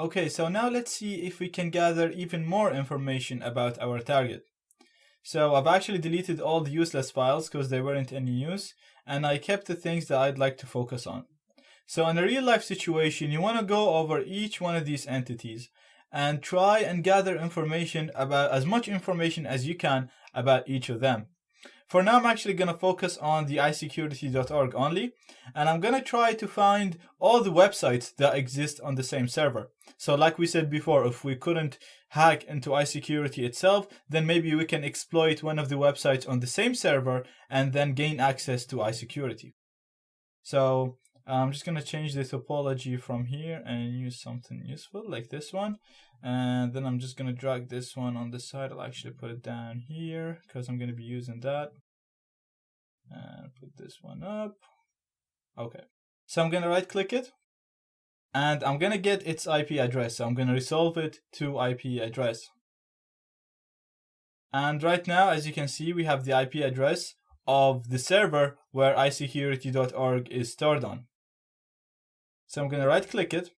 Okay, so now let's see if we can gather even more information about our target. So I've actually deleted all the useless files because they weren't any use, and I kept the things that I'd like to focus on. So in a real life situation, you want to go over each one of these entities and try and gather information about as much information as you can about each of them. For now, I'm actually going to focus on the iSecurity.org only, and I'm going to try to find all the websites that exist on the same server. So like we said before, if we couldn't hack into iSecurity itself, then maybe we can exploit one of the websites on the same server and then gain access to iSecurity. So I'm just going to change the topology from here and use something useful like this one. And then I'm just going to drag this one on the side. I'll actually put it down here because I'm going to be using that. And put this one up. Okay. So I'm going to right click it. And I'm going to get its IP address. So I'm going to resolve it to IP address. And right now, as you can see, we have the IP address of the server where iSecurity.org is stored on. So I'm going to right click it.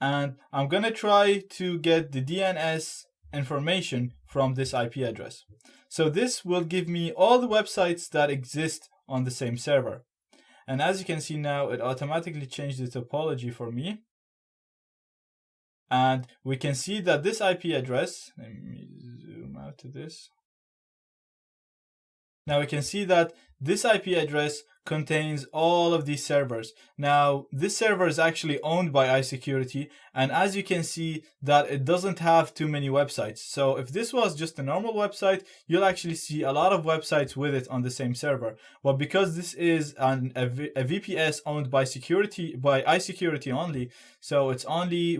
And I'm going to try to get the DNS information from this IP address. So this will give me all the websites that exist on the same server. And as you can see now, it automatically changed the topology for me. And we can see that this IP address, let me zoom out to this. Now we can see that this IP address contains all of these servers. Now this server is actually owned by iSecurity, and as you can see that it doesn't have too many websites. So if this was just a normal website, you'll actually see a lot of websites with it on the same server. But because this is a VPS owned by iSecurity only, so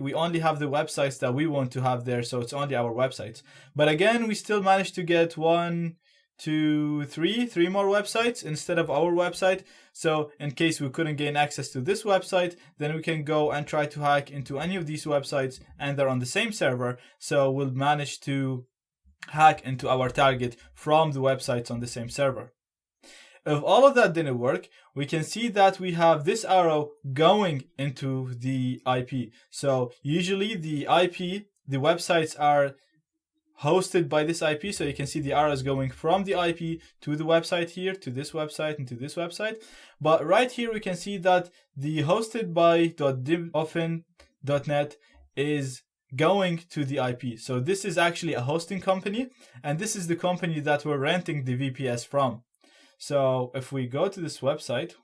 we only have the websites that we want to have there, so it's only our websites. But again, we still managed to get three more websites instead of our website. So in case we couldn't gain access to this website, then we can go and try to hack into any of these websites, and they're on the same server. So we'll manage to hack into our target from the websites on the same server. If all of that didn't work, we can see that we have this arrow going into the IP. So usually the websites are hosted by this IP, so you can see the arrows going from the IP to the website here, to this website, and to this website. But right here we can see that the hosted by .often.net is going to the IP. So this is actually a hosting company, and this is the company that we're renting the VPS from. So if we go to this website,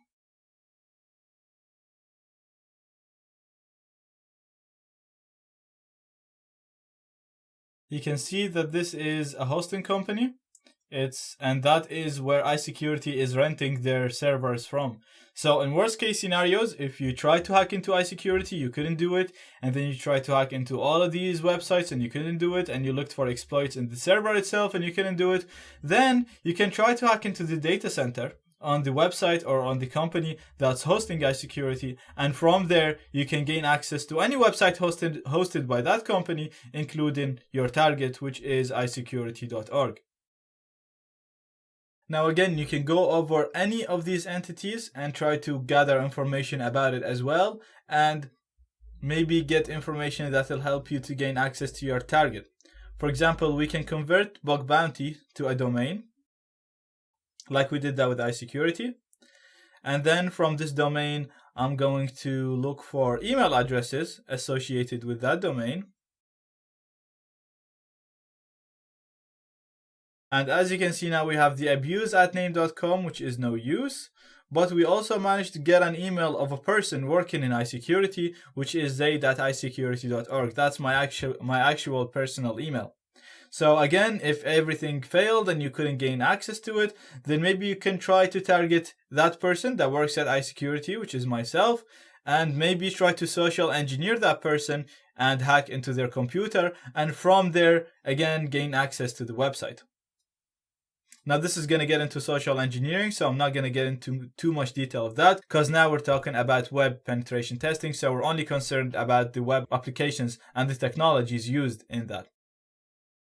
you can see that this is a hosting company. And that is where iSecurity is renting their servers from. So in worst case scenarios, if you try to hack into iSecurity, you couldn't do it, and then you try to hack into all of these websites and you couldn't do it, and you looked for exploits in the server itself and you couldn't do it, then you can try to hack into the data center on the website or on the company that's hosting iSecurity, and from there you can gain access to any website hosted by that company, including your target, which is iSecurity.org. Now again, you can go over any of these entities and try to gather information about it as well, and maybe get information that will help you to gain access to your target. For example, we can convert bug bounty to a domain, like we did that with iSecurity. And then from this domain, I'm going to look for email addresses associated with that domain. And as you can see now, we have the abuse@name.com, which is no use. But we also managed to get an email of a person working in iSecurity, which is zaid@isecurity.org. That's my actual personal email. So again, if everything failed and you couldn't gain access to it, then maybe you can try to target that person that works at iSecurity, which is myself, and maybe try to social engineer that person and hack into their computer, and from there, again, gain access to the website. Now this is going to get into social engineering, so I'm not going to get into too much detail of that, because now we're talking about web penetration testing, so we're only concerned about the web applications and the technologies used in that.